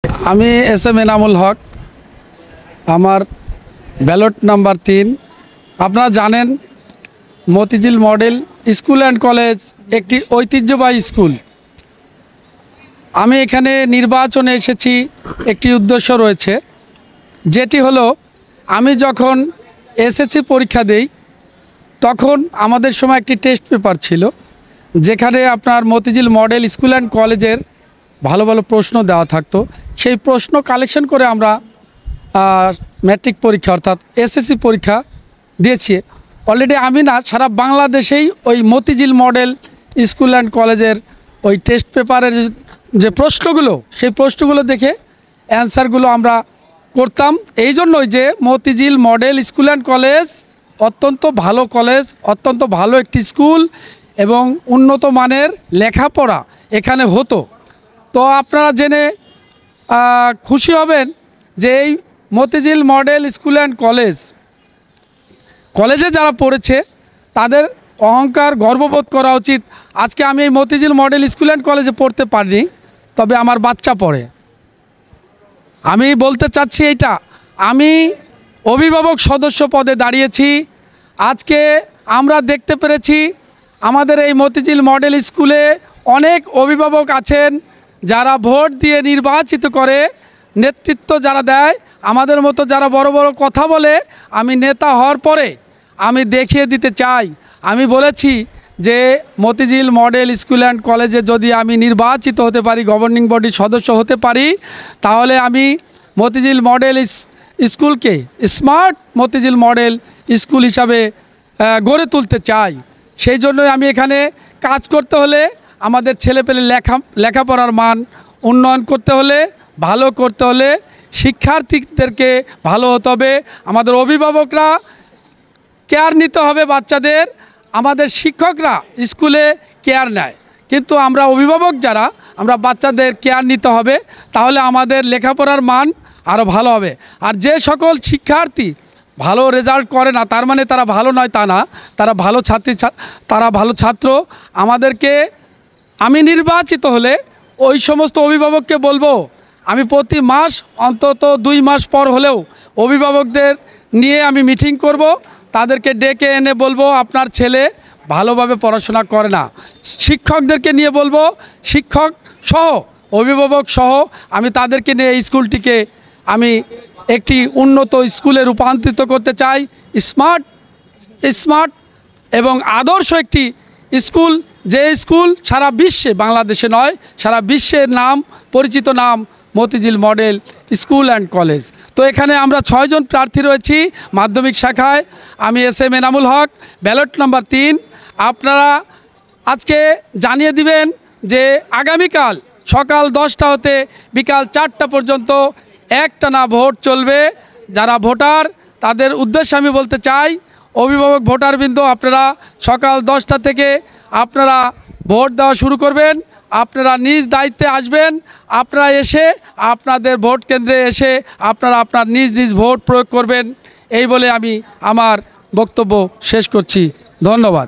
আমি S M Enamul Haque, আমার ballot number 3। আপনারা জানেন Motijheel model school and college একটি ঐতিহ্যবাহী স্কুল। আমি এখানে নির্বাচনে এসেছি, একটি উদ্দেশ্য রয়েছে, যেটি হলো আমি যখন এসএসসি পরীক্ষা দেই তখন আমাদের সময় একটি টেস্ট পেপার ছিল, যেখানে আপনার মতিঝিল মডেল স্কুল অ্যান্ড কলেজের ভালো ভালো প্রশ্ন দেওয়া থাকতো। সেই প্রশ্ন কালেকশন করে আমরা ম্যাট্রিক পরীক্ষা অর্থাৎ এসএসসি পরীক্ষা দিয়েছি। অলরেডি আমি না, সারা বাংলাদেশেই ওই মতিঝিল মডেল স্কুল অ্যান্ড কলেজের ওই টেস্ট পেপারের যে প্রশ্নগুলো, সেই প্রশ্নগুলো দেখে অ্যান্সারগুলো আমরা করতাম। এই জন্যই যে Motijheel model school and college অত্যন্ত ভালো কলেজ, অত্যন্ত ভালো একটি স্কুল এবং উন্নত মানের লেখাপড়া এখানে হতো। তো আপনারা জেনে খুশি হবেন যে এই মতিঝিল মডেল স্কুল অ্যান্ড কলেজে যারা পড়েছে তাদের অহংকার গর্ববোধ করা উচিত। আজকে আমি এই মতিঝিল মডেল স্কুল অ্যান্ড কলেজে পড়তে পারিনি, তবে আমার বাচ্চা পড়ে। আমি বলতে চাচ্ছি এইটা, আমি অভিভাবক সদস্য পদে দাঁড়িয়েছি। আজকে আমরা দেখতে পেরেছি আমাদের এই মতিঝিল মডেল স্কুলে অনেক অভিভাবক আছেন যারা ভোট দিয়ে নির্বাচিত করে নেতৃত্ব যারা দেয়, আমাদের মতো যারা বড় বড় কথা বলে। আমি নেতা হওয়ার পরে আমি দেখিয়ে দিতে চাই, আমি বলেছি যে মতিঝিল মডেল স্কুল অ্যান্ড কলেজে যদি আমি নির্বাচিত হতে পারি, গভর্নিং বডির সদস্য হতে পারি, তাহলে আমি মতিঝিল মডেল স্কুলকে স্মার্ট মতিঝিল মডেল স্কুল হিসাবে গড়ে তুলতে চাই। সেই জন্যই আমি এখানে কাজ করতে হলে আমাদের ছেলেপেলে লেখাপড়ার মান উন্নয়ন করতে হলে, ভালো করতে হলে শিক্ষার্থীদেরকে ভালো হতে হবে, আমাদের অভিভাবকরা কেয়ার নিতে হবে বাচ্চাদের, আমাদের শিক্ষকরা স্কুলে কেয়ার নেয়, কিন্তু আমরা অভিভাবক যারা আমরা বাচ্চাদের কেয়ার নিতে হবে, তাহলে আমাদের লেখাপড়ার মান আরও ভালো হবে। আর যে সকল শিক্ষার্থী ভালো রেজাল্ট করে না তার মানে তারা ভালো নয় তা না, তারা ভালো ছাত্র। আমাদেরকে, আমি নির্বাচিত হলে ওই সমস্ত অভিভাবককে বলবো, আমি প্রতি মাস অন্তত 2 মাস পর হলেও অভিভাবকদের নিয়ে আমি মিটিং করব, তাদেরকে ডেকে এনে বলবো আপনার ছেলে ভালোভাবে পড়াশোনা করে না। শিক্ষকদেরকে নিয়ে বলবো, শিক্ষক সহ অভিভাবক সহ আমি তাদেরকে নিয়ে এই স্কুলটিকে আমি একটি উন্নত স্কুলে রূপান্তরিত করতে চাই। স্মার্ট এবং আদর্শ একটি স্কুল, যে স্কুল সারা বিশ্বে, বাংলাদেশে নয় সারা বিশ্বের পরিচিত নাম Motijheel model school and college. তো এখানে আমরা 6 জন প্রার্থী রয়েছি মাধ্যমিক শাখায়। আমি S M Enamul Haque, ballot number 3। আপনারা আজকে জানিয়ে দিবেন যে আগামীকাল সকাল 10টা হতে বিকাল 4টা পর্যন্ত একটানা ভোট চলবে। যারা ভোটার তাদের উদ্দেশ্যে আমি বলতে চাই, অভিভাবক ভোটারবৃন্দ, আপনারা সকাল 10টা থেকে আপনারা ভোট দেওয়া শুরু করবেন। আপনারা নিজ দায়িত্বে আসবেন, আপনারা এসে আপনাদের ভোট কেন্দ্রে এসে আপনারা আপনার নিজ ভোট প্রয়োগ করবেন। এই বলে আমি আমার বক্তব্য শেষ করছি। ধন্যবাদ।